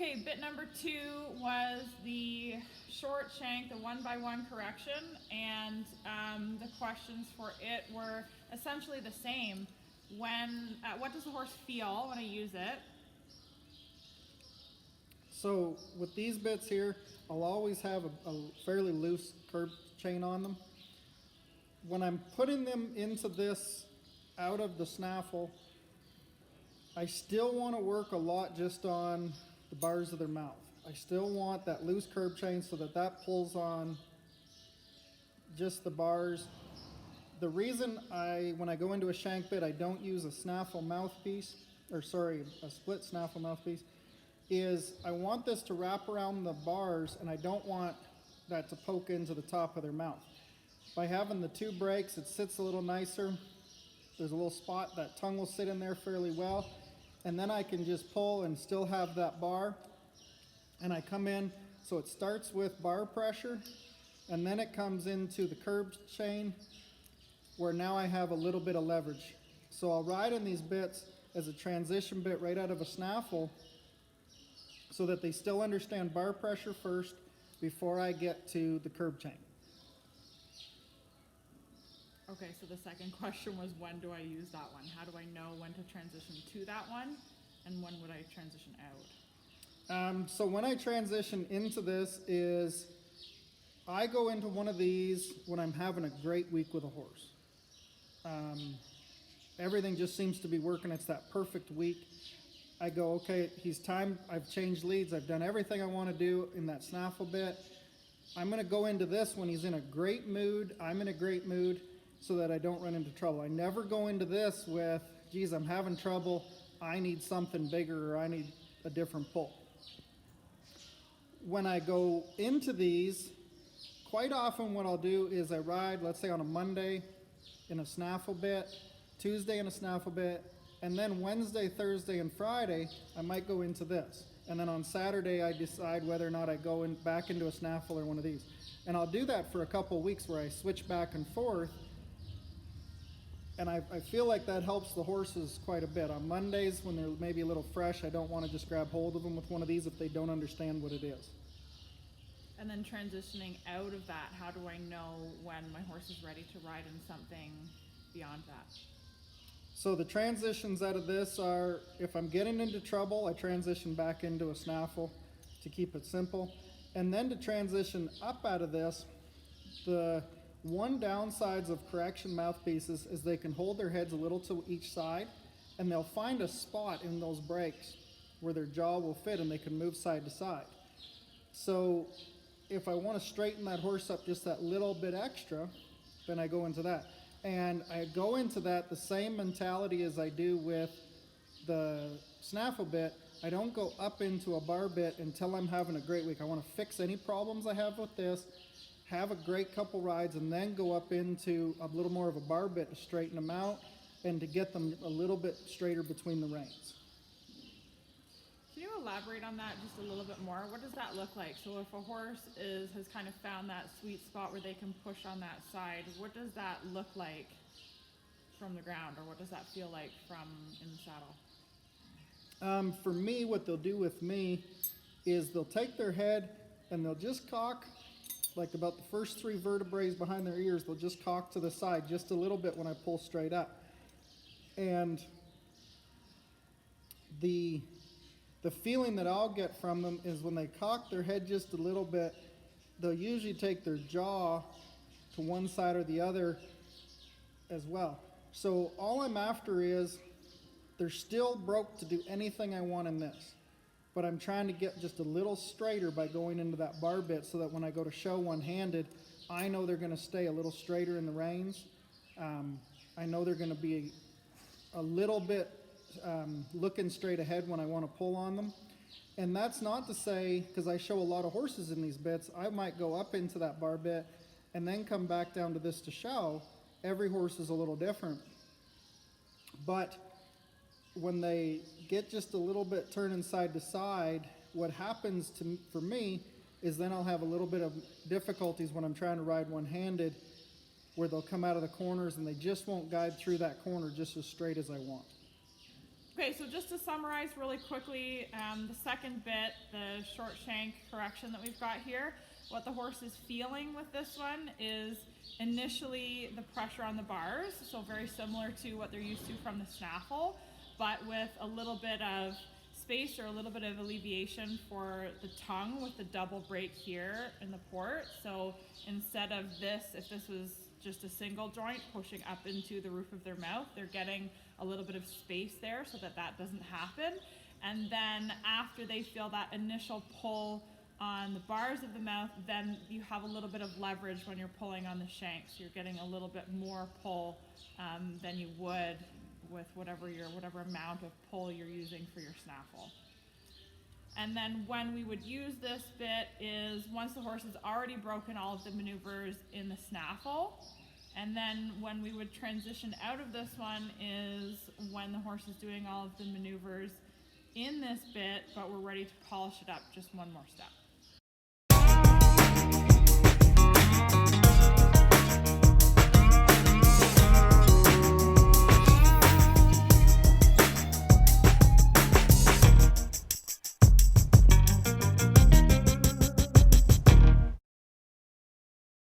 Okay, bit number 2 was the short shank, the 1x1 correction, and the questions for it were essentially the same. What does the horse feel when I use it? So with these bits here, I'll always have a fairly loose curb chain on them. When I'm putting them into this out of the snaffle, I still want to work a lot just on the bars of their mouth. I still want that loose curb chain so that pulls on just the bars. The reason when I go into a shank bit, I don't use a snaffle mouthpiece, a split snaffle mouthpiece, is I want this to wrap around the bars and I don't want that to poke into the top of their mouth. By having the 2 breaks, it sits a little nicer. There's a little spot, that tongue will sit in there fairly well. And then I can just pull and still have that bar. And I come in, so it starts with bar pressure, and then it comes into the curb chain, where now I have a little bit of leverage. So I'll ride in these bits as a transition bit right out of a snaffle, so that they still understand bar pressure first before I get to the curb chain. Okay, so the second question was, when do I use that one? How do I know when to transition to that one, and when would I transition out? So when I transition into this is, I go into one of these when I'm having a great week with a horse. Everything just seems to be working. It's that perfect week. I go, okay, he's time. I've changed leads. I've done everything I want to do in that snaffle bit. I'm going to go into this when he's in a great mood. I'm in a great mood, so that I don't run into trouble. I never go into this with, geez, I'm having trouble. I need something bigger, or I need a different pull. When I go into these, quite often what I'll do is I ride, let's say on a Monday in a snaffle bit, Tuesday in a snaffle bit, and then Wednesday, Thursday, and Friday, I might go into this. And then on Saturday, I decide whether or not I go back into a snaffle or one of these. And I'll do that for a couple weeks where I switch back and forth. And I feel like that helps the horses quite a bit. On Mondays, when they're maybe a little fresh, I don't want to just grab hold of them with one of these if they don't understand what it is. And then transitioning out of that, how do I know when my horse is ready to ride in something beyond that? So the transitions out of this are, if I'm getting into trouble, I transition back into a snaffle to keep it simple. And then to transition up out of this, the one downsides of correction mouthpieces is they can hold their heads a little to each side, and they'll find a spot in those breaks where their jaw will fit and they can move side to side. So if I want to straighten that horse up just that little bit extra, then I go into that. And I go into that the same mentality as I do with the snaffle bit. I don't go up into a bar bit until I'm having a great week. I want to fix any problems I have with this, have a great couple rides, and then go up into a little more of a bar bit to straighten them out and to get them a little bit straighter between the reins. Can you elaborate on that just a little bit more? What does that look like? So if a horse has kind of found that sweet spot where they can push on that side, what does that look like from the ground, or what does that feel like from in the saddle? For me, what they'll do with me is they'll take their head and they'll just cock, like about the first 3 vertebrae behind their ears, they'll just cock to the side just a little bit when I pull straight up. And the feeling that I'll get from them is when they cock their head just a little bit, they'll usually take their jaw to one side or the other as well. So all I'm after is they're still broke to do anything I want in this, but I'm trying to get just a little straighter by going into that bar bit so that when I go to show one-handed, I know they're going to stay a little straighter in the reins. I know they're going to be a little bit looking straight ahead when I want to pull on them. And that's not to say, because I show a lot of horses in these bits, I might go up into that bar bit and then come back down to this to show. Every horse is a little different. But when they get just a little bit turning side to side, what happens for me is then I'll have a little bit of difficulties when I'm trying to ride one-handed, where they'll come out of the corners and they just won't guide through that corner just as straight as I want. Okay, so just to summarize really quickly, the second bit, the short shank correction that we've got here, what the horse is feeling with this one is initially the pressure on the bars, so very similar to what they're used to from the snaffle, but with a little bit of space or a little bit of alleviation for the tongue with the double break here in the port. So instead of this, if this was just a single joint pushing up into the roof of their mouth, they're getting a little bit of space there so that that doesn't happen. And then after they feel that initial pull on the bars of the mouth, then you have a little bit of leverage when you're pulling on the shanks. You're getting a little bit more pull than you would with whatever amount of pull you're using for your snaffle. And then when we would use this bit is once the horse has already broken all of the maneuvers in the snaffle. And then when we would transition out of this one is when the horse is doing all of the maneuvers in this bit, but we're ready to polish it up just one more step.